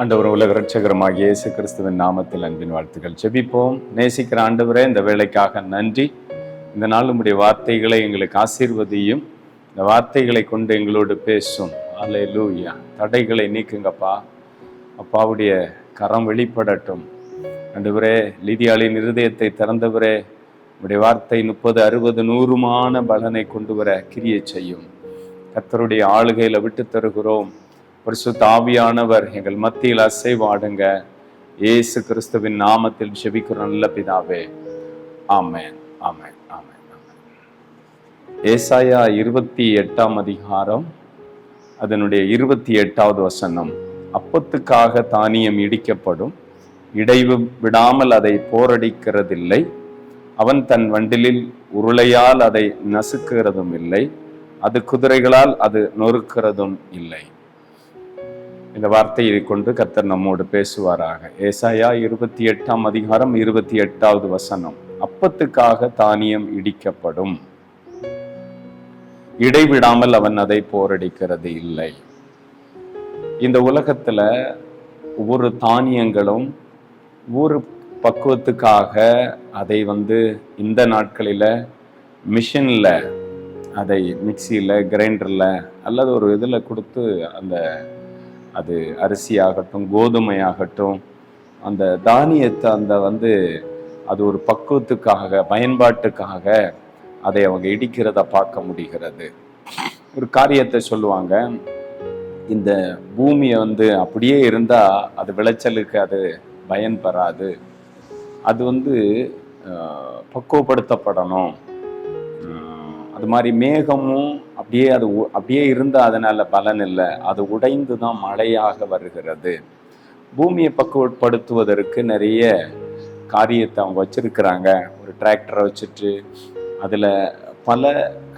ஆண்டவர் உலக இரட்சகரமாகிய இயேசு கிறிஸ்துவின் நாமத்தில் அன்பின் வாழ்த்துக்கள். ஜெபிப்போம். நேசிக்கிற ஆண்டவரே, இந்த வேலைக்காக நன்றி. இந்த நாள் உம்முடைய வார்த்தைகளை எங்களுக்கு ஆசீர்வதியும். இந்த வார்த்தைகளை கொண்டு எங்களோடு பேசும். அல்லேலூயா. தடைகளை நீக்குங்கப்பா. அப்பாவுடைய கரம் வெளிப்படட்டும். ஆண்டவரே, லீதியாளின் இருதயத்தை திறந்தவரே, உம்முடைய வார்த்தை 30, 60, 100மான பலனை கொண்டு வர கிரியை செய்யும். கர்த்தருடைய ஆளுகையில விட்டு தருகிறோம். பரிசுத்த ஆவியானவர் எங்கள் மத்தியில் அசைவாடுங்க. இயேசு கிறிஸ்துவின் நாமத்தில் ஜெபிக்கிற நல்ல பிதாவே, ஆமென், ஆமென், ஆமென், ஆமென். ஏசாயா 28ஆம் அதிகாரம், அதனுடைய 28வது வசனம். அப்பத்துக்காக தானியம் இடிக்கப்படும், இடைவு விடாமல் அதை போரடிக்கிறதில்லை. அவன் தன் வண்டிலில் உருளையால் அதை நசுக்கிறதும் இல்லை, அது குதிரைகளால் அது நொறுக்கிறதும் இல்லை. இந்த வார்த்தையை கொண்டு கர்த்தர் நம்மோடு பேசுவாராக. ஏசாயா 28ஆம் அதிகாரம் 28வது வசனம். அப்பத்துக்காக தானியம் இடிக்கப்படும், இடைவிடாமல் அவன் அதை போரடிக்கிறது இல்லை. இந்த உலகத்துல ஒவ்வொரு தானியங்களும் ஒவ்வொரு பக்குவத்துக்காக அதை இந்த நாட்களில மிஷின்ல, அதை மிக்சியில, கிரைண்டர்ல அல்லது ஒரு இதில் கொடுத்து அது அரிசியாகட்டும் கோதுமையாகட்டும் அந்த தானியத்தை அது ஒரு பக்குவத்துக்காக பயன்பாட்டுக்காக அதை அவங்க இடிக்கிறத பார்க்க முடிகிறது. ஒரு காரியத்தை சொல்லுவாங்க, இந்த பூமியை அப்படியே இருந்தா அது விளைச்சலுக்கு அது பயன் பெறாது, அது பக்குவப்படுத்தப்படணும். அது மாதிரி மேகமும் அப்படியே இருந்தா அதனால பலன் இல்லை, அது உடைந்து தான் மழையாக வருகிறது. பூமியை பக்குவப்படுத்துவதற்கு நிறைய காரியத்தை அவங்க வச்சிருக்கிறாங்க. ஒரு டிராக்டரை வச்சுட்டு அதுல பல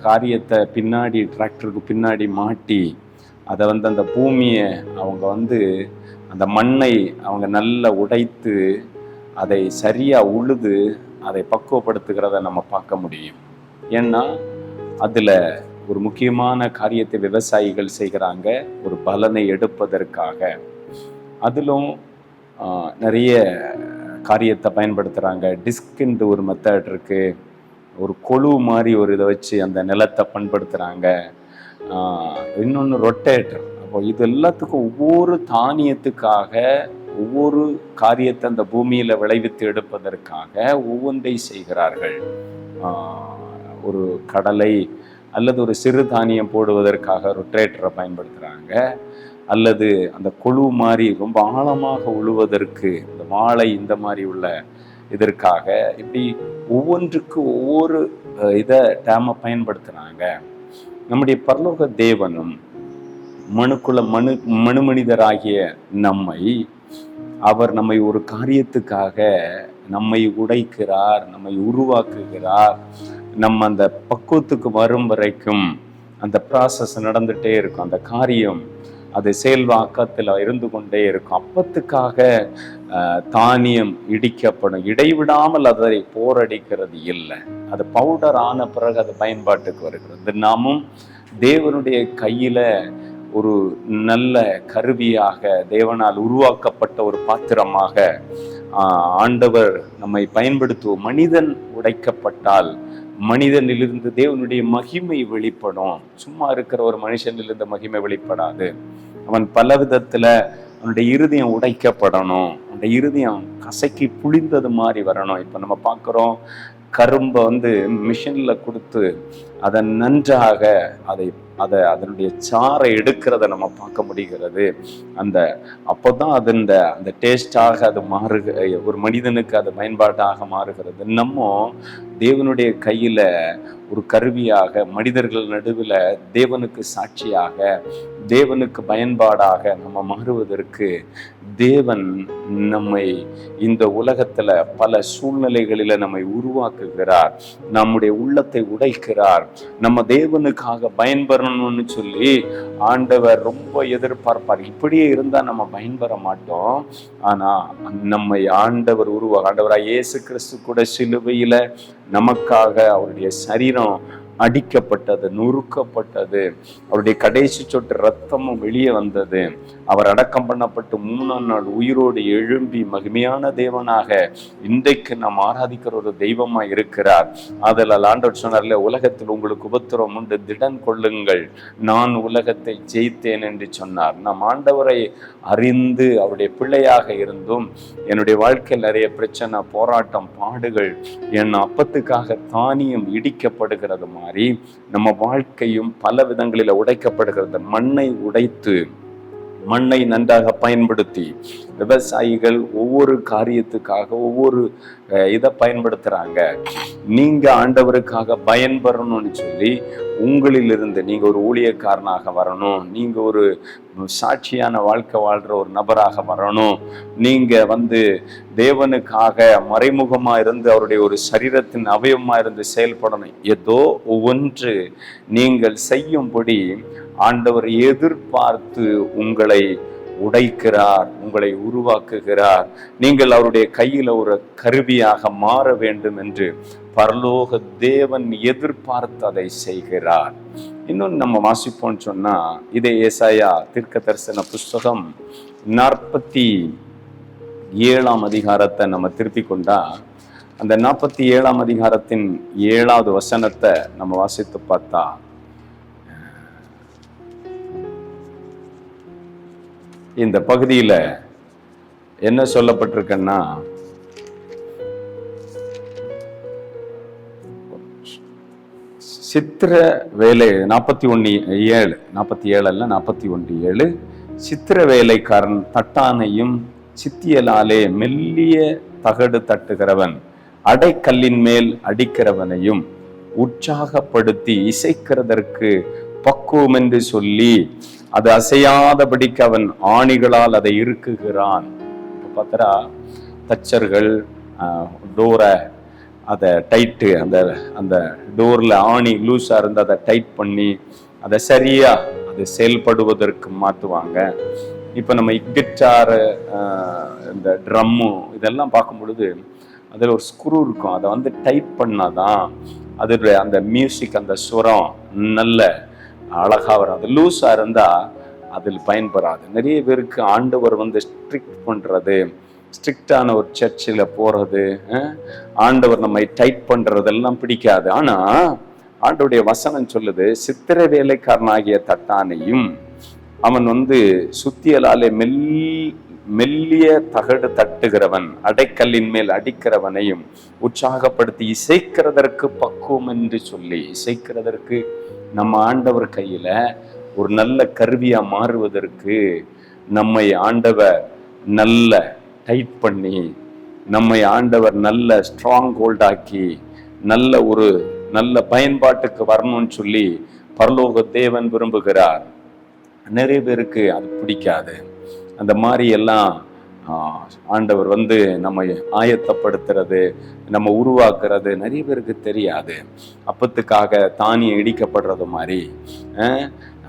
காரியத்தை பின்னாடி டிராக்டருக்கு பின்னாடி மாட்டி அதை அந்த பூமியை அவங்க அந்த மண்ணை அவங்க நல்லா உடைத்து அதை சரியா உழுது அதை பக்குவப்படுத்துகிறத நம்ம பார்க்க முடியும். ஏன்னா அதுல ஒரு முக்கியமான காரியத்தை விவசாயிகள் செய்கிறாங்க, ஒரு பலனை எடுப்பதற்காக. அதிலும் நிறைய காரியத்தை பயன்படுத்துகிறாங்க. டிஸ்கின்ற ஒரு மெத்தட் இருக்கு, ஒரு கொழு மாதிரி ஒரு இதை வச்சு அந்த நிலத்தை பண்படுத்துகிறாங்க. இன்னொன்று ரொட்டேட்டர். அப்போ இது எல்லாத்துக்கும் ஒவ்வொரு தானியத்துக்காக ஒவ்வொரு காரியத்தை அந்த பூமியில் விளைவித்து எடுப்பதற்காக ஒவ்வொன்றை செய்கிறார்கள். ஒரு கடலை அல்லது ஒரு சிறு தானியம் போடுவதற்காக ரொட்டேட்டரை பயன்படுத்துகிறாங்க, அல்லது அந்த கொழு மாதிரி ரொம்ப ஆழமாக உழுவதற்கு இந்த வாழை இந்த மாதிரி உள்ள இதற்காக, இப்படி ஒவ்வொன்றுக்கு ஒவ்வொரு இதை டேமை பயன்படுத்துகிறாங்க. நம்முடைய பரலோக தேவனும் மனு மனிதராகிய அவர் நம்மை ஒரு காரியத்துக்காக நம்மை உடைக்கிறார், நம்மை உருவாக்குகிறார். நம்ம அந்த பக்குவத்துக்கு வரும் வரைக்கும் அந்த ப்ராசஸ் நடந்துட்டே இருக்கும். அந்த காரியம் அது செயல்வாக்கத்தில் இருந்து கொண்டே இருக்கும். அப்பத்துக்காக தானியம் இடிக்கப்படும், இடைவிடாமல் அதை போரடிக்கிறது இல்லை. அது பவுடர் ஆன பிறகு அது பயன்பாட்டுக்கு வருகிறது. நாமும் தேவனுடைய கையில ஒரு நல்ல கருவியாக, தேவனால் உருவாக்கப்பட்ட ஒரு பாத்திரமாக ஆண்டவர் நம்மை பயன்படுத்துவோம். மனிதன் உடைக்கப்பட்டால் மனிதனிலிருந்து தேவனுடைய மகிமை வெளிப்படும். சும்மா இருக்கிற ஒரு மனுஷனிலிருந்து மகிமை வெளிப்படாது. அவன் பல விதத்துல அவனுடைய இருதயம் உடைக்கப்படணும், அவனுடைய இருதயம் கசக்கி புளிந்தது மாதிரி வரணும். இப்ப நம்ம பார்க்கிறோம், கரும்பை மிஷின்ல கொடுத்து அதை நன்றாக அதனுடைய சாறை எடுக்கிறத நம்ம பார்க்க முடிகிறது. அப்போதான் அந்த டேஸ்டாக அது ஒரு மனிதனுக்கு அது பயன்பாட்டாக மாறுகிறது. நம்ம தேவனுடைய கையில ஒரு கருவியாக, மனிதர்கள் நடுவில் தேவனுக்கு சாட்சியாக, தேவனுக்கு பயன்பாடாக நம்ம மாறுவதற்கு தேவன் நம்மை இந்த உலகத்துல பல சூழ்நிலைகளில நம்மை உருவாக்குகிறார், நம்முடைய உள்ளத்தை உடைக்கிறார். நம்ம தேவனுக்காக பயன்பெறணும்னு சொல்லி ஆண்டவர் ரொம்ப எதிர்பார்ப்பார். இப்படியே இருந்தா நம்ம பயன்பெற மாட்டோம். ஆனா நம்மை ஆண்டவராய் இயேசு கிறிஸ்து கூட சிலுவையில நமக்காக அவருடைய சரீரம் அடிக்கப்பட்டது, நொறுக்கப்பட்டது, அவருடைய கடைசி சொட்டு ரத்தமும் வெளியே வந்தது. அவர் அடக்கம் பண்ணப்பட்டு 3ஆம் நாள் உயிரோடு எழும்பி மகிமையான தேவனாக இன்றைக்கு நாம் ஆராதிக்கிற ஒரு தெய்வமா இருக்கிறார். ஆதலால் ஆண்டவர் சொன்னார்ல, உலகத்தில் உங்களுக்கு உபத்திரம் உண்டு, திடன் கொள்ளுங்கள், நான் உலகத்தை ஜெயித்தேன் என்று சொன்னார். நாம் ஆண்டவரை அறிந்து அவருடைய பிள்ளையாக இருந்தும் என்னுடைய வாழ்க்கையில் நிறைய பிரச்சனை, போராட்டம், பாடுகள், என் அப்பத்துக்காக தானியம் இடிக்கப்படுகிறது மாதிரி நம்ம வாழ்க்கையும் பல விதங்களில் உடைக்கப்படுகிறது. மண்ணை நன்றாக பயன்படுத்தி விவசாயிகள் ஒவ்வொரு காரியத்துக்காக ஒவ்வொரு இதை பயன்படுத்துறாங்க. நீங்க ஆண்டவருக்காக பயன்பெறணும்னு சொல்லி உங்களிலிருந்து நீங்க ஒரு ஊழியக்காரனாக வரணும், நீங்க ஒரு சாட்சியான வாழ்க்கை வாழ்ற ஒரு நபராக வரணும், நீங்க தேவனுக்காக மறைமுகமா இருந்து அவருடைய ஒரு சரீரத்தின் அவயவமா இருந்து செயல்படணும். ஏதோ ஒவ்வொன்று நீங்கள் செய்யும்படி ஆண்டவர் எதிர்பார்த்து உங்களை உடைக்கிறார், உங்களை உருவாக்குகிறார். நீங்கள் அவருடைய கையில் ஒரு கருவியாக மாற வேண்டும் என்று பரலோக தேவன் எதிர்பார்த்து அதை செய்கிறார். இன்னொன்று நம்ம வாசிப்போம்னு சொன்னா, இதே ஏசாயா தீர்க்க தரிசன புஸ்தகம் 47ஆம் அதிகாரத்தை நம்ம திருப்பி கொண்டா, அந்த 47ஆம் அதிகாரத்தின் 7வது வசனத்தை நம்ம வாசித்து பார்த்தா, இந்த பகுதியில என்ன சொல்லப்பட்டிருக்குன்னா, சித்திர வேலை 47 சித்திர வேலைக்காரன் தட்டானையும் சித்தியலாலே மெல்லிய தகடு தட்டுகிறவன் அடைக்கல்லின் மேல் அடிக்கிறவனையும் உற்சாகப்படுத்தி இசைக்கிறதற்கு பக்குவம் என்று சொல்லி அது அசையாதபடிக்கு அவன் ஆணிகளால் அதை இறுக்குகிறான். பார்த்தா தச்சர்கள் டோரை அதை டைட்டு, அந்த டோர்ல ஆணி லூஸா இருந்து அதை டைட் பண்ணி அதை சரியா அது செயல்படுவதற்கு மாற்றுவாங்க. இப்போ நம்ம கிட்டாரு, இந்த ட்ரம்மு இதெல்லாம் பார்க்கும் பொழுது அதில் ஒரு ஸ்க்ரூ இருக்கும், அதை டைட் பண்ணாதான் அது அந்த மியூசிக், அந்த சுரம் நல்ல அழகா வரும். அது லூஸா இருந்தா அதில் பயன்பெறாது. நிறைய பேருக்கு ஆண்டவர் ஸ்ட்ரிக்ட் பண்றது, ஸ்ட்ரிக்டான ஒரு சர்ச்சில் போறது, ஆண்டவர் நம்மை டைட் பண்றதெல்லாம் பிடிக்காது. ஆனா ஆண்டவருடைய வசனம் சொல்லுது, சித்திர வேலைக்காரனாகிய தட்டானையும் அவன் சுத்தியலாலே மெல்லிய தகடு தட்டுகிறவன் அடைக்கல்லின் மேல் அடிக்கிறவனையும் உற்சாகப்படுத்தி இசைக்கிறதற்கு பக்குவம் என்று சொல்லி, இசைக்கிறதற்கு நம்ம ஆண்டவர் கையில ஒரு நல்ல கருவியா மாறுவதற்கு நம்மை ஆண்டவர் நல்ல டைட் பண்ணி, நம்மை ஆண்டவர் நல்ல ஸ்ட்ராங் ஹோல்டாக்கி நல்ல பயன்பாட்டுக்கு வரணும்னு சொல்லி பரலோக தேவன் விரும்புகிறார். நிறைய பேருக்கு அது பிடிக்காது. அந்த மாதிரி எல்லாம் ஆண்டவர் நம்மை ஆயத்தப்படுத்துறது, நம்ம உருவாக்குறது நிறைய பேருக்கு தெரியாது. அப்பத்துக்காக தானியம் இடிக்கப்படுறது மாதிரி,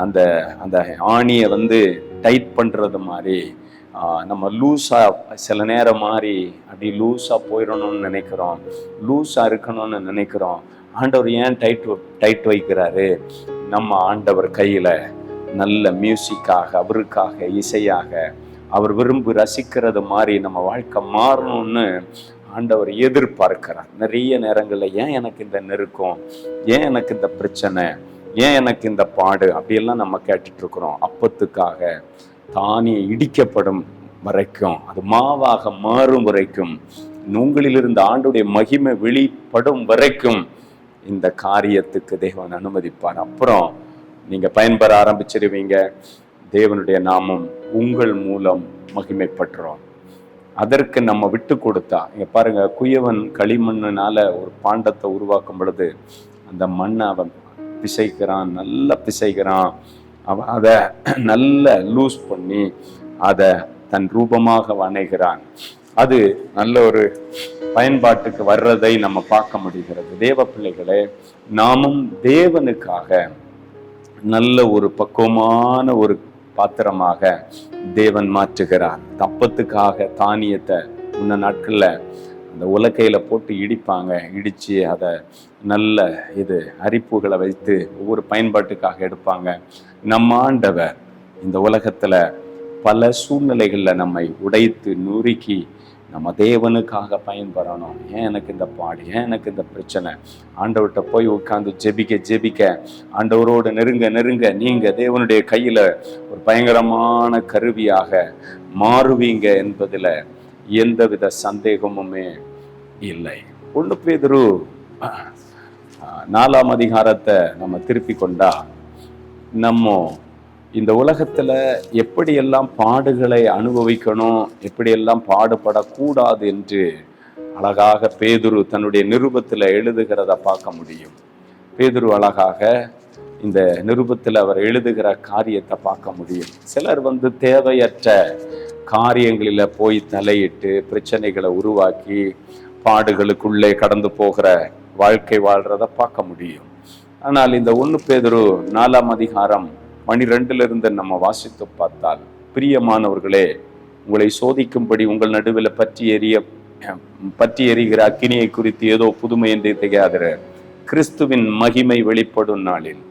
அந்த ஆணியை டைட் பண்றது மாதிரி, நம்ம லூஸா சில நேரம் மாதிரி அப்படி லூஸா போயிடணும்னு நினைக்கிறோம், லூஸா இருக்கணும்னு நினைக்கிறோம். ஆண்டவர் ஏன் டைட் வைக்கிறாரு? நம்ம ஆண்டவர் கையில நல்ல மியூசிக்காக, அவருக்காக இசையாக, அவர் விரும்பி ரசிக்கிறது மாதிரி நம்ம வாழ்க்கை மாறணும்னு ஆண்டவர் எதிர்பார்க்கிறார். நிறைய நேரங்களில் ஏன் எனக்கு இந்த நெருக்கம், ஏன் எனக்கு இந்த பிரச்சனை, ஏன் எனக்கு இந்த பாடு அப்படியெல்லாம் நம்ம கேட்டுட்டு இருக்கிறோம். அப்பத்துக்காக தானியம் இடிக்கப்படும் வரைக்கும், அது மாவாக மாறும் வரைக்கும், உங்களிலிருந்து ஆண்டுடைய மகிமை வெளிப்படும் வரைக்கும் இந்த காரியத்துக்கு தேவன் அனுமதிப்பார். அப்புறம் நீங்க பயன்பெற ஆரம்பிச்சிருவீங்க. தேவனுடைய நாமம் உங்கள் மூலம் மகிமைப்பட்டுரும். அதற்கு நம்ம விட்டு கொடுத்தா, இங்க பாருங்க, குயவன் களிமண்ணுனால ஒரு பாண்டத்தை உருவாக்கும் பொழுது அந்த மண்ணை அவன் பிசைக்கிறான், நல்லா பிசைக்கிறான். அவன் அதை நல்ல லூஸ் பண்ணி அதை தன் ரூபமாக வணைகிறான். அது நல்ல ஒரு பயன்பாட்டுக்கு வர்றதை நம்ம பார்க்க முடிகிறது. தேவ பிள்ளைகளே, நாமும் தேவனுக்காக நல்ல ஒரு பக்குவமான ஒரு பாத்திரமாக தேவன் மாற்றுகிறார். தப்பத்துக்காக தானியத்தை முன்ன நாட்கள்ல அந்த உலக்கையில போட்டு இடிப்பாங்க, இடிச்சு அதை நல்ல இது அரிப்புகளை வைத்து ஒவ்வொரு பயன்பாட்டுக்காக எடுப்பாங்க. நம்ம ஆண்டவர் இந்த உலகத்துல பல சூழ்நிலைகள்ல நம்மை உடைத்து நுறுக்கி நம்ம தேவனுக்காக பயன்பெறணும். ஏன் எனக்கு இந்த பாடு, ஏன் எனக்கு இந்த பிரச்சனை, ஆண்டவர்கிட்ட போய் உட்கார்ந்து ஜெபிக்க ஆண்டவரோடு நெருங்க நீங்க தேவனுடைய கையில ஒரு பயங்கரமான கருவியாக மாறுவீங்க என்பதுல எந்தவித சந்தேகமுமே இல்லை. 1 பேதுரு 4ஆம் அதிகாரத்தை நம்ம திருப்பி கொண்டா, நம்ம இந்த உலகத்துல எப்படியெல்லாம் பாடுகளை அனுபவிக்கணும், எப்படியெல்லாம் பாடுபடக்கூடாது என்று அழகாக பேதுரு தன்னுடைய நிருபத்துல எழுதுகிறத பார்க்க முடியும். பேதுரு அழகாக இந்த நிருபத்தில் அவர் எழுதுகிற காரியத்தை பார்க்க முடியும். சிலர் தேவையற்ற காரியங்களில் போய் தலையிட்டு பிரச்சனைகளை உருவாக்கி பாடுகளுக்குள்ளே கடந்து போகிற வாழ்க்கை வாழ்றத பார்க்க முடியும். ஆனால் இந்த 1 பேதுரு 4ஆம் அதிகாரம் 12 நம்ம வாசித்து பார்த்தால், பிரியமானவர்களே, உங்களை சோதிக்கும்படி உங்கள் நடுவில் பற்றி எரிகிற அக்கினியை குறித்து ஏதோ புதுமை என்று திகையாதிர, கிறிஸ்துவின் மகிமை வெளிப்படும் நாளில்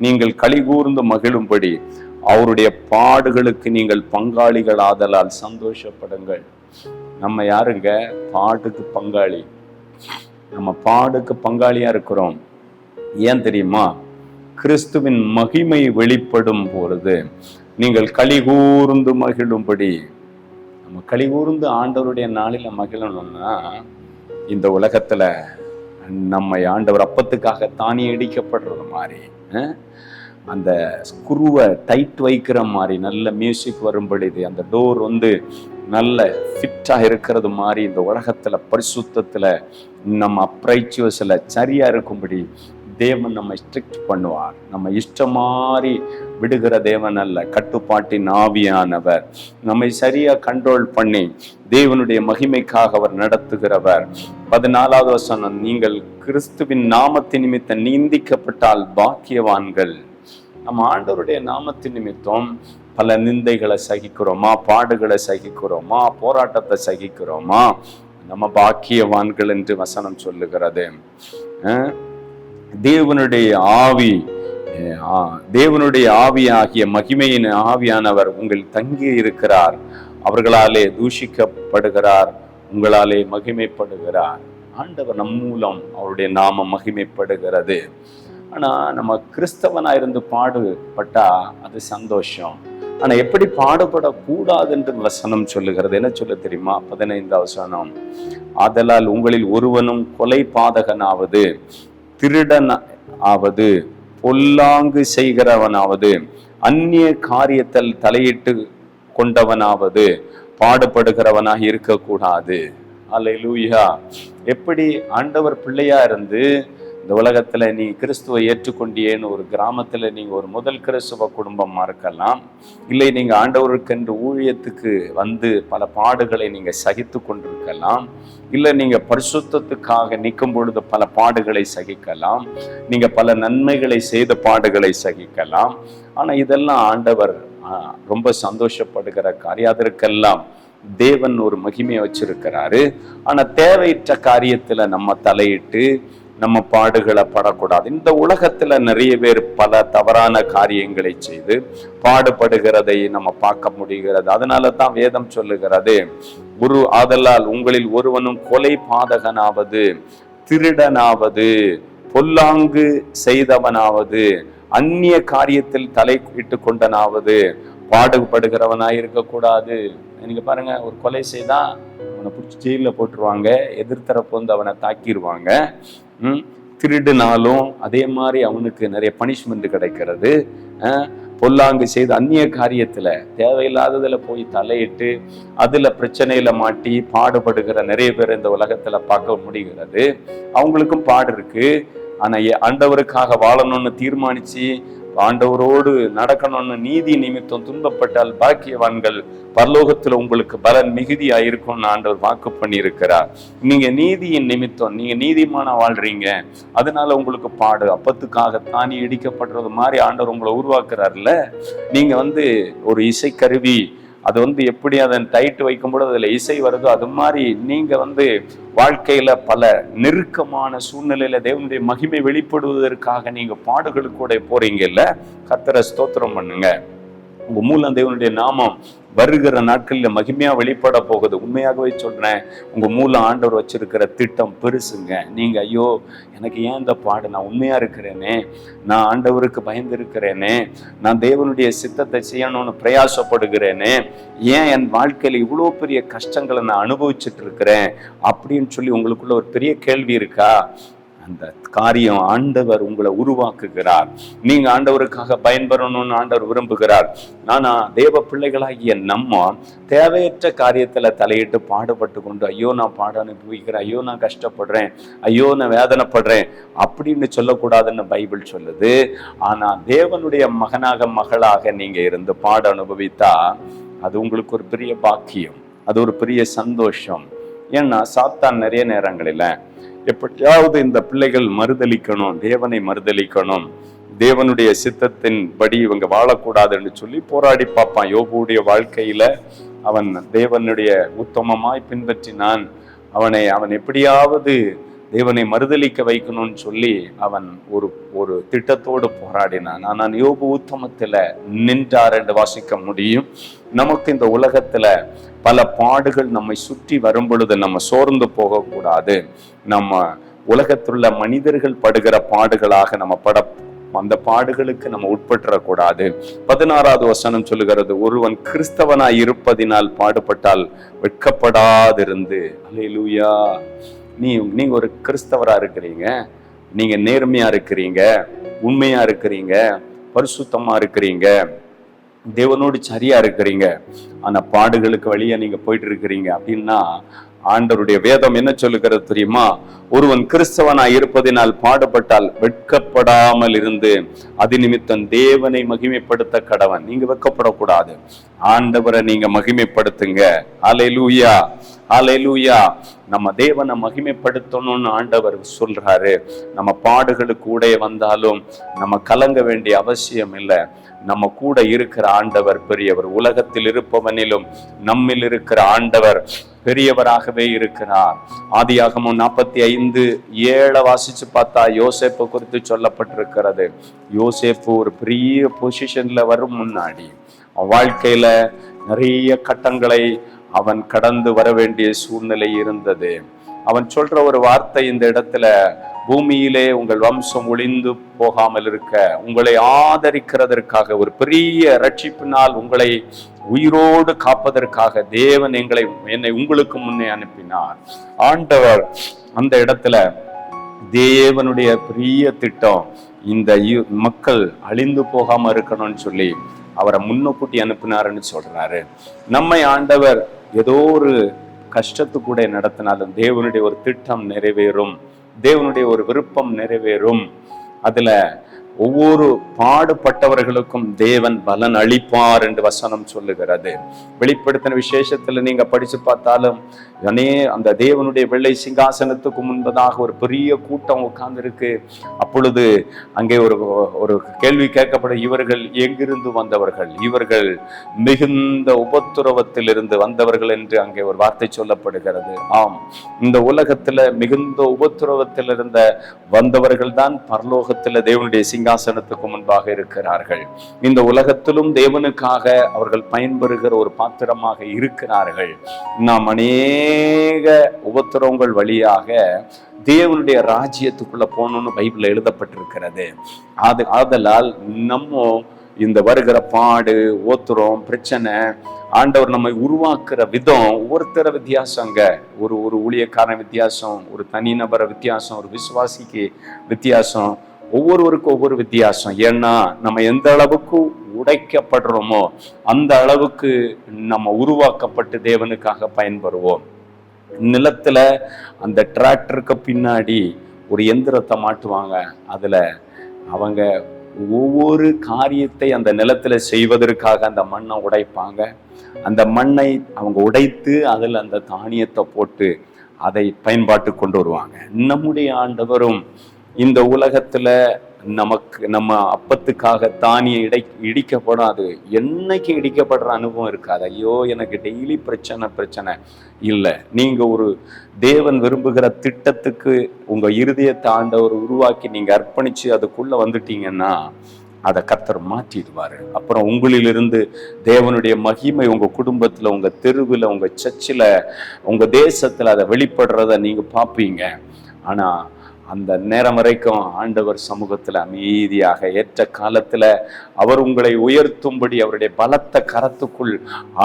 நீங்கள் களிகூர்ந்து மகிழும்படி அவருடைய பாடுகளுக்கு நீங்கள் பங்காளிகள் ஆதலால் சந்தோஷப்படுங்கள். நம்ம யாருங்க? பாடுக்கு பங்காளி. நம்ம பாடுக்கு பங்காளியா இருக்கிறோம். ஏன் தெரியுமா? கிறிஸ்துவின் மகிமை வெளிப்படும் பொழுது நீங்கள் களிகூர்ந்து மகிழும்படி. நம்ம களிகூர்ந்து ஆண்டவருடைய நாளில் மகிழணும்னா, இந்த உலகத்துல நம்மை ஆண்டவர் அப்பத்துக்காக தானே இடிக்கப்படுறது மாதிரி, அந்த ஸ்க்ரூவை டைட் வைக்கிற மாதிரி நல்ல மியூசிக் வரும்படி அந்த டோர் நல்ல ஃபிட்டாக இருக்கிறது மாதிரி இந்த உலகத்துல பரிசுத்தத்துல நம்ம அப்ரைச்சுவஸில் சரியா இருக்கும்படி தேவன் நம்ம ஸ்ட்ரிக்ட் பண்ணுவார். நம்ம இஷ்டம் மாதிரி விடுகிற தேவன் அல்ல, கட்டுப்பாட்டின் ஆவியானவர் நம்மை சரியா கண்ட்ரோல் பண்ணி தேவனுடைய மகிமைக்காக அவர் நடத்துகிறவர். 14வது வசனம், நீங்கள் கிறிஸ்துவின் நாமத்தின் நிமித்தம் நிந்திக்கப்பட்டால் பாக்கியவான்கள். நம்ம ஆண்டவருடைய நாமத்தின் நிமித்தம் பல நிந்தைகளை சகிக்கிறோமா, பாடுகளை சகிக்கிறோமா, போராட்டத்தை சகிக்கிறோமா, நம்ம பாக்கியவான்கள் என்று வசனம் சொல்லுகிறது. தேவனுடைய ஆவியாகிய மகிமையின் ஆவியானவர் உங்கள் தங்கி இருக்கிறார். அவர்களாலே தூஷிக்கப்படுகிறார், உங்களாலே மகிமைப்படுகிறார். ஆண்டவர் நம் மூலம் அவருடைய நாமம் மகிமைப்படுகிறது. ஆனா நம்ம கிறிஸ்தவனா இருந்து பாடுபட்டா அது சந்தோஷம். ஆனா எப்படி பாடுபடக்கூடாது என்று வசனம் சொல்லுகிறது. என்ன சொல்ல தெரியுமா? 15வது வசனம், ஆதலால் உங்களில் ஒருவனும் கொலை பாதகனாவது, திருடன் ஆவது, பொல்லாங்கு செய்கிறவனாவது, அந்நிய காரியத்தில் தலையிட்டு கொண்டவனாவது பாடுபடுகிறவனாக இருக்கக்கூடாது. அல்லேலூயா. எப்படி ஆண்டவர் பிள்ளையா இருந்து இந்த உலகத்துல நீ கிறிஸ்துவை ஏற்றுக்கொண்டியேன்னு ஒரு கிராமத்துல நீங்க ஒரு முதல் கிறிஸ்துவ குடும்பமா இருக்கலாம், இல்லை நீங்க ஆண்டவருக்கென்று ஊழியத்துக்கு பல பாடுகளை நீங்க சகித்து கொண்டிருக்கலாம், இல்லை நீங்க பரிசுத்தத்துக்காக நிற்கும் பொழுது பல பாடுகளை சகிக்கலாம், நீங்க பல நன்மைகளை செய்த பாடுகளை சகிக்கலாம். ஆனா இதெல்லாம் ஆண்டவர் ரொம்ப சந்தோஷப்படுகிற காரியம். அதற்கெல்லாம் தேவன் ஒரு மகிமையை வச்சிருக்கிறாரு. ஆனா தேவையற்ற காரியத்துல நம்ம தலையிட்டு நம்ம பாடுகளை படக்கூடாது. இந்த உலகத்துல நிறைய பேர் பல தவறான காரியங்களை செய்து பாடுபடுகிறதை நம்ம பார்க்க முடிகிறது. அதனால தான் வேதம் சொல்லுகிறது, ஆதலால் உங்களில் ஒருவனும் கொலை பாதகனாவது, திருடனாவது, பொல்லாங்கு செய்தவனாவது, அந்நிய காரியத்தில் தலை இட்டு கொண்டனாவது பாடுபடுகிறவனாய் இருக்கக்கூடாது. நீங்க பாருங்க, ஒரு கொலை செய்தா அவனை பிடிச்சி ஜெயில போட்டுருவாங்க, எதிர்த்தரப்பு அவனை தாக்கிடுவாங்க. திருடுனாலும் அதே மாதிரி அவனுக்கு நிறைய பனிஷ்மெண்ட் கிடைக்கிறது. பொல்லாங்கு செய்து அந்நிய காரியத்துல தேவையில்லாததுல போய் தலையிட்டு அதுல பிரச்சனையில மாட்டி பாடுபடுகிற நிறைய பேர் இந்த உலகத்துல பார்க்க முடிகிறது. அவங்களுக்கும் பாடு இருக்கு. ஆனா ஆண்டவருக்காக வாழணும்னு தீர்மானிச்சு ஆண்டவரோடு நடக்கணும்னு நீதி நிமித்தம் துன்பப்பட்டால் பாக்கியவான்கள், பரலோகத்துல உங்களுக்கு பலன் மிகுதியாயிருக்கும்னு ஆண்டவர் வாக்கு பண்ணி இருக்கிறார். நீங்க நீதியின் நிமித்தம் நீங்க நீதிமான வாழ்றீங்க, அதனால உங்களுக்கு பாடு. அப்பத்துக்காக தானி இடிக்கப்படுறது மாதிரி ஆண்டவர் உங்களை உருவாக்குறாருல. நீங்க ஒரு இசைக்கருவி அது எப்படி அதன் டைட் வைக்கும்போது அதுல இசை வருதோ, அது மாதிரி நீங்க வாழ்க்கையில பல நெருக்கமான சூழ்நிலையில தேவனுடைய மகிமை வெளிப்படுவதற்காக நீங்க பாடுகளுக்கு போறீங்கல்ல, கர்த்தரை ஸ்தோத்திரம் பண்ணுங்க. உங்க மூலம் தேவனுடைய நாமம் வருகிற நாட்களில் மகிமையா வெளிப்பட போகுது. உண்மையாகவே சொல்றேன், உங்க மூலம் ஆண்டவர் வச்சிருக்கிற திட்டம் பெருசுங்க. நீங்க ஐயோ எனக்கு ஏன் இந்த பாடு, நான் உண்மையா இருக்கிறேனே, நான் ஆண்டவருக்கு பயந்து இருக்கிறேனே, நான் தேவனுடைய சித்தத்தை செய்யணும்னு பிரயாசப்படுகிறேனே, ஏன் என் வாழ்க்கையில இவ்வளோ பெரிய கஷ்டங்களை நான் அனுபவிச்சுட்டு இருக்கிறேன் அப்படின்னு சொல்லி உங்களுக்குள்ள ஒரு பெரிய கேள்வி இருக்கா? அந்த காரியம் ஆண்டவர் உங்களை உருவாக்குகிறார். நீங்க ஆண்டவருக்காக பயன்பெறணும்னு ஆண்டவர் விரும்புகிறார். ஆனா தேவ பிள்ளைகளாகிய நம்ம தேவையற்ற காரியத்துல தலையிட்டு பாடுபட்டு கொண்டு ஐயோ நான் பாட அனுபவிக்கிறேன், ஐயோ நான் கஷ்டப்படுறேன், ஐயோ நான் வேதனைப்படுறேன் அப்படின்னு சொல்லக்கூடாதுன்னு பைபிள் சொல்லுது. ஆனா தேவனுடைய மகனாக மகளாக நீங்க இருந்து பாட அனுபவித்தா அது உங்களுக்கு ஒரு பெரிய பாக்கியம், அது ஒரு பெரிய சந்தோஷம். ஏன்னா சாத்தான் நிறைய நேரங்களில எப்படியாவது இந்த பிள்ளைகள் மறுதலிக்கணும், தேவனை மறுதலிக்கணும், தேவனுடைய சித்தத்தின் படி இவங்க வாழக்கூடாதுன்னு சொல்லி போராடி பார்ப்பான். யோபுடைய வாழ்க்கையில அவன் தேவனுடைய உத்தமமாய் பின்பற்றினான். அவன் எப்படியாவது தேவனை மறுதலிக்க வைக்கணும்னு சொல்லி அவன் ஒரு திட்டத்தோடு போராடினான். ஆனால் யோபு உத்தமத்துல நின்றார் என்று வாசிக்க முடியும். நமக்கு இந்த உலகத்துல பல பாடுகள் நம்மை சுற்றி வரும் பொழுது நம்ம சோர்ந்து போகக்கூடாது. நம்ம உலகத்துள்ள மனிதர்கள் படுகிற பாடுகளாக நம்ம அந்த பாடுகளுக்கு நம்ம உட்பட்டுறக்கூடாது. 16வது வசனம் சொல்லுகிறது, ஒருவன் கிறிஸ்தவனாய் இருப்பதினால் பாடுபட்டால் வெட்கப்படாதிருந்து. அல்லேலூயா. நீங்க ஒரு கிறிஸ்தவரா இருக்கிறீங்க, நீங்க நேர்மையா இருக்கிறீங்க, உண்மையா இருக்கிறீங்க, பரிசுத்தமா இருக்கிறீங்க, தேவனோடு சரியா இருக்கிறீங்க, ஆனா பாடுகளுக்கு வழியா நீங்க போயிட்டு இருக்கிறீங்க அப்படின்னா ஆண்டவருடைய வேதம் என்ன சொல்லுகிறது தெரியுமா? ஒருவன் கிறிஸ்தவனாய் இருப்பதினால் பாடுபட்டால் வெட்கப்படாமல் இருந்து அது நிமித்தம் தேவனை மகிமைப்படுத்த கடவன். நீங்க வெட்கப்படக்கூடாது, ஆண்டவரை நீங்க மகிமைப்படுத்துங்க. அல்லேலூயா, அல்லேலூயா. நம்ம தேவனை மகிமைப்படுத்தணும்னு ஆண்டவர் சொல்றாரு. நம்ம பாடுகளுக்கு கூட வந்தாலும் நம்ம கலங்க வேண்டிய அவசியம் இல்லை. நம்ம கூட இருக்கிற ஆண்டவர் பெரியவர். உலகத்தில் இருப்பவனிலும் நம்மில் இருக்கிற ஆண்டவர் பெரியவராகவே இருக்கிறார். ஆதியாகமம் 45:7 வாசிச்சு பார்த்தா யோசேப்பு குறித்து சொல்லப்பட்டிருக்கிறது. யோசேப்பு ஒரு பெரிய பொசிஷன்ல வரும் முன்னாடி வாழ்க்கையில நிறைய கட்டங்களை அவன் கடந்து வர வேண்டிய சூழ்நிலை இருந்தது. அவன் சொல்ற ஒரு வார்த்தை இந்த இடத்துல, பூமியிலே உங்கள் வம்சம் ஒளிந்து போகாமல் இருக்க உங்களை ஆதரிக்கிறதற்காக, ஒரு பெரிய ரட்சிப்பினால் உங்களை உயிரோடு காப்பதற்காக தேவன் என்னை உங்களுக்கு முன்னே அனுப்பினார். ஆண்டவர் அந்த இடத்துல தேவனுடைய பெரிய திட்டம், இந்த மக்கள் அழிந்து போகாம இருக்கணும்னு சொல்லி அவரை முன்னுக்கூட்டி அனுப்பினாருன்னு சொல்றாரு. நம்மை ஆண்டவர் ஏதோ ஒரு கஷ்டத்து கூட நடத்தினாலும் தேவனுடைய ஒரு திட்டம் நிறைவேறும், தேவனுடைய ஒரு விருப்பம் நிறைவேறும். அதுல ஒவ்வொரு பாடுபட்டவர்களுக்கும் தேவன் பலன் அளிப்பார் என்று வசனம் சொல்லுகிறது. வெளிப்படுத்தின விசேஷத்துல நீங்க படிச்சு பார்த்தாலும் அந்த தேவனுடைய வெள்ளை சிங்காசனத்துக்கு முன்பதாக ஒரு பெரிய கூட்டம் உட்கார்ந்து இருக்கு. அப்பொழுது அங்கே ஒரு கேள்வி கேட்கப்படும், இவர்கள் எங்கிருந்து வந்தவர்கள்? இவர்கள் மிகுந்த உபத்திரவத்தில் இருந்து வந்தவர்கள் என்று அங்கே ஒரு வார்த்தை சொல்லப்படுகிறது. ஆம், இந்த உலகத்துல மிகுந்த உபத்திரவத்தில் இருந்த வந்தவர்கள் தான் பரலோகத்துல தேவனுடைய சிங்காசனத்துக்கு முன்பாக இருக்கிறார்கள். இந்த உலகத்திலும் தேவனுக்காக அவர்கள் பயன்பெறுகிற ஒரு பாத்திரமாக இருக்கிறார்கள். நாம் அநேக உபத்திரவங்கள் வழியாக தேவனுடைய ராஜ்யத்துக்குள்ள போகணும்னு பைபிள்ல எழுதப்பட்டிருக்கிறது. ஆதலால் நம்ம இந்த வருகிற பாடு, ஓத்திரம், பிரச்சனை, ஆண்டவர் நம்மை உருவாக்குற விதம் ஒவ்வொருத்தர வித்தியாசங்க. ஒரு ஊழியக்காரன் வித்தியாசம், ஒரு தனிநபர வித்தியாசம், ஒரு விசுவாசிக்கு வித்தியாசம், ஒவ்வொருவருக்கும் ஒவ்வொரு வித்தியாசம். ஏன்னா நம்ம எந்த அளவுக்கு உடைக்கப்படுறோமோ அந்த அளவுக்கு நம்ம உருவாக்கப்பட்டு தேவனுக்காக பயன்பெறுவோம். நிலத்துல அந்த டிராக்டருக்கு பின்னாடி ஒரு எந்திரத்தை மாட்டுவாங்க. அதுல அவங்க ஒவ்வொரு காரியத்தை அந்த நிலத்துல செய்வதற்காக அந்த மண்ணை உடைப்பாங்க. அந்த மண்ணை அவங்க உடைத்து அதில் அந்த தானியத்தை போட்டு அதை பயன்பாட்டு கொண்டு வருவாங்க. நம்முடைய ஆண்டவரும் இந்த உலகத்துல நம்ம அப்பத்துக்காக தானியம் இடிக்கப்படும். அது என்னைக்கு இடிக்கப்படுற அனுபவம் இருக்காது. ஐயோ எனக்கு டெய்லி பிரச்சனை இல்லை. நீங்க ஒரு தேவன் விரும்புகிற திட்டத்துக்கு உங்க இருதயத்தை ஆண்டவர் உருவாக்கி நீங்க அர்ப்பணிச்சு அதுக்குள்ள வந்துட்டீங்கன்னா அதை கர்த்தர் மாற்றிடுவாரு. அப்புறம் உங்களிலிருந்து தேவனுடைய மகிமை உங்க குடும்பத்துல, உங்க தெருவில், உங்க சர்ச்சில், உங்க தேசத்துல அதை வெளிப்படுறத நீங்க பார்ப்பீங்க. ஆனா அந்த நேரம் வரைக்கும் ஆண்டவர் சமூகத்துல அமைதியாக ஏற்ற காலத்துல அவர் உங்களை உயர்த்தும்படி அவருடைய பலத்த கரத்துக்குள்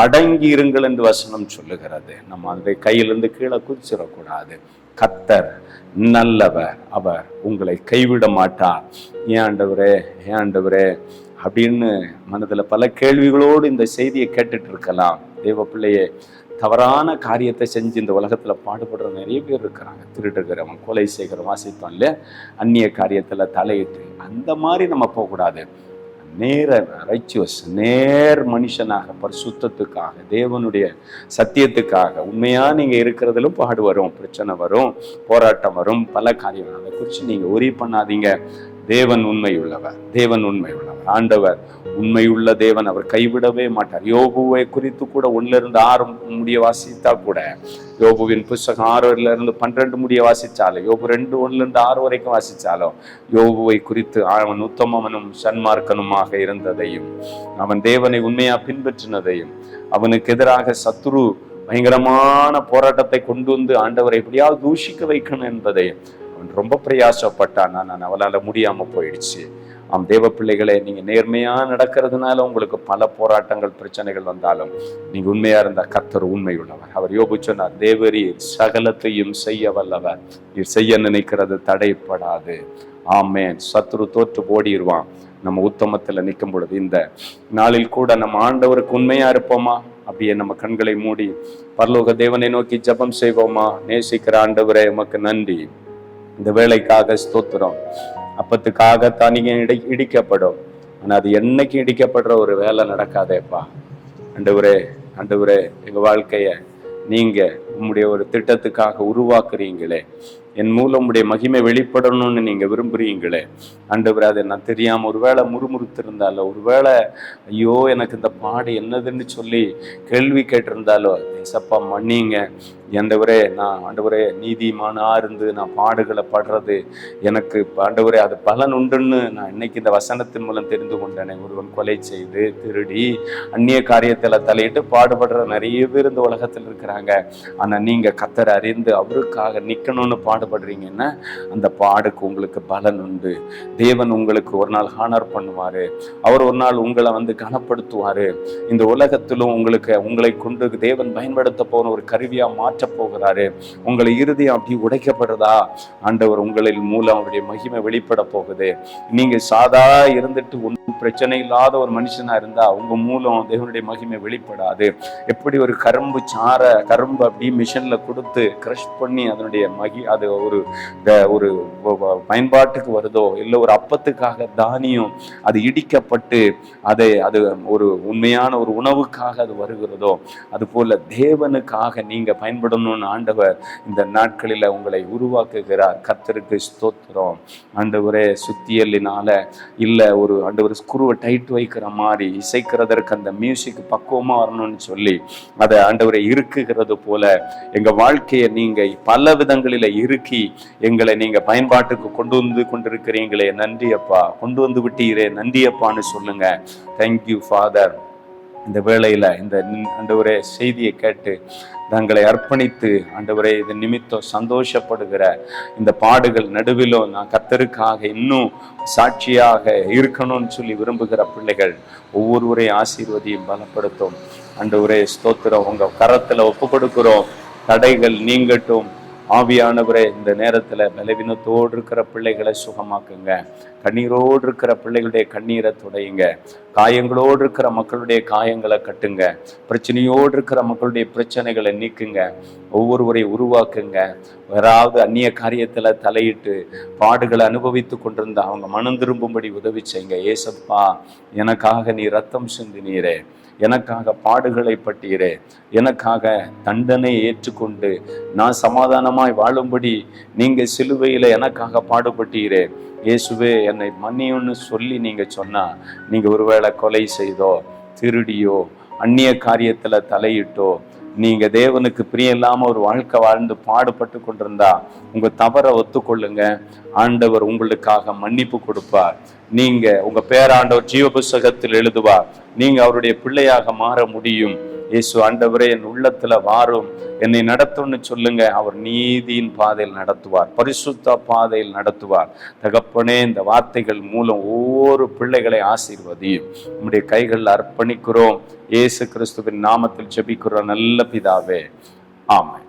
அடங்கி இருங்கள் என்று வசனம் சொல்லுகிறது. நம்ம அந்த கையிலிருந்து கீழே குதிச்சிடக்கூடாது. கர்த்தர் நல்லவர், அவர் உங்களை கைவிட மாட்டார். ஏன் ஆண்டவரே அப்படின்னு மனதுல பல கேள்விகளோடு இந்த செய்தியை கேட்டுட்டு இருக்கலாம். தேவ பிள்ளையே, தவறான காரியத்தை செஞ்சு இந்த உலகத்துல பாடுபடுற நிறைய பேர் இருக்கிறாங்க. திருடுகிறவன், கொலை செய்கிறவன், வாசித்தோம் இல்ல, அந்நிய காரியத்துல தலையிட்டு, அந்த மாதிரி நம்ம போகக்கூடாது. நேர் மனுஷனாக, பரிசுத்தத்துக்காக, தேவனுடைய சத்தியத்துக்காக உண்மையா நீங்க இருக்கிறதுலும் பாடு வரும், பிரச்சனை வரும், போராட்டம் வரும், பல காரியம். அதை குறித்து நீங்க ஒரி பண்ணாதீங்க. தேவன் உண்மை உள்ளவர். ஆண்டவர் உண்மையுள்ள தேவன். அவர் கைவிடவே மாட்டார். யோபுவை குறித்து கூட 1-6 முடிய வாசித்தா கூட, யோபுவின் புஸ்தகம் 6-12 முடிய வாசிச்சாலும், யோபு 2:1-6 வரைக்கும் வாசிச்சாலும், யோபுவை குறித்து அவன் உத்தமனும் சன்மார்க்கனுமாக இருந்ததையும், அவன் தேவனை உண்மையா பின்பற்றினதையும், அவனுக்கு எதிராக சத்துரு பயங்கரமான போராட்டத்தை கொண்டு வந்து ஆண்டவரை எப்படியாவது தூஷிக்க வைக்கணும் என்பதையும் அவன் ரொம்ப பிரயாசப்பட்டான். நான் அவளால் முடியாம போயிடுச்சு. தேவ பிள்ளைகளே, நீங்க நேர்மையா நடக்கிறதுனால உங்களுக்கு பல போராட்டங்கள், பிரச்சனைகள் வந்தாலும் நீங்க உண்மையா இருந்தா கர்த்தர் உண்மை உள்ளவர். அவர் யோபு சொன்னார், தேவரீர் சகலத்தையும் செய்ய வல்லவர், நீர் செய்ய நினைக்கிறது தடைப்படாது. ஆமேன். சத்துரு தோற்று ஓடிடுவான் நம்ம உத்தமத்துல நிற்கும் பொழுது. இந்த நாளில் கூட நம்ம ஆண்டவருக்கு உண்மையா இருப்போமா? அப்படியே நம்ம கண்களை மூடி பரலோக தேவனை நோக்கி ஜெபம் செய்வோமா? நேசிக்கிற ஆண்டவரே, உமக்கு நன்றி. இந்த வேலைக்காக ஸ்தோத்திரம். அப்பத்துக்காக தானிங்க இடிக்கப்படும். ஆனா அது என்னைக்கு இடிக்கப்படுற ஒரு வேலை நடக்காதேப்பா. ஆண்டவரே, எங்க வாழ்க்கைய நீங்க உம்முடைய ஒரு திட்டத்துக்காக உருவாக்குறீங்களே, என் மூலம் உம்முடைய மகிமை வெளிப்படணும்னு நீங்க விரும்புறீங்களே ஆண்டவரே, அதை நான் தெரியாம ஒருவேளை முறுமுறுத்திருந்தாலோ, ஒருவேளை ஐயோ எனக்கு இந்த பாடு என்னதுன்னு சொல்லி கேள்வி கேட்டிருந்தாலோ, ஏசப்பா மன்னிங்க ஆண்டவரே நீதிமானா இருந்து நான் பாடுகளை படுறது எனக்கு ஆண்டவரே அது பலன் உண்டுன்னு நான் இன்னைக்கு இந்த வசனத்தின் மூலம் தெரிந்து கொண்டேனே. ஒருவன் கொலை செய்து, திருடி, அந்நிய காரியத்துல தலையிட்டு பாடுபடுற நிறைய பேர் இந்த உலகத்தில் இருக்கிறாங்க. ஆனா நீங்க கர்த்தரை அறிந்து அவருக்காக நிக்கணும்னு பாடுபடுறீங்கன்னா அந்த பாடுக்கு உங்களுக்கு பலன் உண்டு. தேவன் உங்களுக்கு ஒரு நாள் ஹானர் பண்ணுவாரு. அவர் ஒரு நாள் உங்களை கனப்படுத்துவாரு. இந்த உலகத்திலும் உங்களை கொண்டு தேவன் பயன்படுத்த போன ஒரு கருவியா மாற்ற போகிறாரு. உங்களை இருதயம் அப்படி உடைக்கப்படுறதா? ஆண்டவர் உங்களின் மூலம் அவருடைய மகிமை வெளிப்பட போகுது. நீங்க சாதா இருந்துட்டு ஒன்றும் பிரச்சனை இல்லாத ஒரு மனுஷனா இருந்தா உங்க மூலம் தேவனுடைய மகிமை வெளிப்படாது. எப்படி ஒரு கரும்பு அப்படி மிஷின்ல கொடுத்து கிரஷ் பண்ணி அதனுடைய அது ஒரு பயன்பாட்டுக்கு வருதோ, இல்லை ஒரு அப்பத்துக்காக தானியம் அது இடிக்கப்பட்டு அது ஒரு உண்மையான ஒரு உணவுக்காக அது வருகிறதோ, அது போல தேவனுக்காக நீங்க பயன்படணும்னு ஆண்டவர் இந்த நாட்களில உங்களை உருவாக்குகிறார். கர்த்தருக்கு ஸ்தோத்திரம். ஆண்டவரே, சுத்தியலினால இல்ல ஒரு ஆண்டவர் ஸ்க்ரூவை டைட் வைக்கிற மாதிரி இசைக்கிறதற்கு அந்த மியூசிக் பக்குவமா வரணும்னு சொல்லி அதை ஆண்டவரை இருக்குகிறது போல எங்க வாழ்க்கையை நீங்க பல விதங்களில இறுக்கி எங்களை நீங்க பயன்பாட்டுக்கு கொண்டு வந்து கொண்டிருக்கிறீங்களே, நன்றி அப்பா. கொண்டு வந்து விட்டீரே, நன்றி அப்பான்னு சொல்லுங்க. Thank you father. இந்த வேளையில இந்த ஆண்டவரே செய்தியை கேட்டு தங்களை அர்ப்பணித்து ஆண்டவரே இது நிமித்தம் சந்தோஷப்படுகிற இந்த பாடுகள் நடுவிலும் நான் கர்த்தருக்காக இன்னும் சாட்சியாக இருக்கணும்னு சொல்லி விரும்புகிற பிள்ளைகள் ஒவ்வொருவரையும் ஆசீர்வதியும் பலப்படுத்தும். ஆண்டவரே ஸ்தோத்திரம். உங்க கரத்துல ஒப்பு கொடுக்கிறோம். தடைகள் நீங்கட்டும். ஆவியானவரே, இந்த நேரத்துல பலவீனத்தோடு இருக்கிற பிள்ளைகளை சுகமாக்குங்க. கண்ணீரோடு இருக்கிற பிள்ளைகளுடைய கண்ணீரை துடையுங்க. காயங்களோடு இருக்கிற மக்களுடைய காயங்களை கட்டுங்க. பிரச்சனையோடு இருக்கிற மக்களுடைய பிரச்சனைகளை நீக்குங்க. ஒவ்வொருவரையும் உருவாக்குங்க. யாராவது அந்நிய காரியத்துல தலையிட்டு பாடுகளை அனுபவித்து கொண்டிருந்த அவங்க மனம் திரும்பும்படி உதவி செய்யுங்க. ஏசப்பா, எனக்காக நீ ரத்தம் சிந்தினீரே, எனக்காக பாடுகளை பட்டீரே, எனக்காக தண்டனை ஏற்றுக்கொண்டு நான் சமாதானம் இவ்விதமாய் வாழும்படி நீங்க சிலுவையில எனக்காக பாடுபட்டீரே, இயேசுவே என்னை மன்னியும்னு சொல்லி நீங்க சொன்னா, நீங்க ஒருவேளை கொலை செய்தோ, திருடியோ, அந்நிய காரியத்துல தலையிட்டோ, நீங்க தேவனுக்கு பிரியம் இல்லாம ஒரு வாழ்க்கை வாழ்ந்து பாடுபட்டு கொண்டிருந்தா, உங்க தவறை ஒத்துக்கொள்ளுங்க. ஆண்டவர் உங்களுக்காக மன்னிப்பு கொடுப்பார். நீங்க உங்க பேராண்டவர் ஜீவ புஸ்தகத்தில் எழுதுவார். நீங்க அவருடைய பிள்ளையாக மாற முடியும். இயேசு, ஆண்டவரே என் உள்ளத்துல வாரும், என்னை நடத்தும்னு சொல்லுங்க. அவர் நீதியின் பாதையில் நடத்துவார், பரிசுத்த பாதையில் நடத்துவார். தகப்பனே, இந்த வார்த்தைகள் மூலம் ஒவ்வொரு பிள்ளைகளை ஆசீர்வதியும். நம்முடைய கைகளில் அர்ப்பணிக்கிறோம். இயேசு கிறிஸ்துவின் நாமத்தில் ஜெபிக்கிறோம் நல்ல பிதாவே, ஆமென்.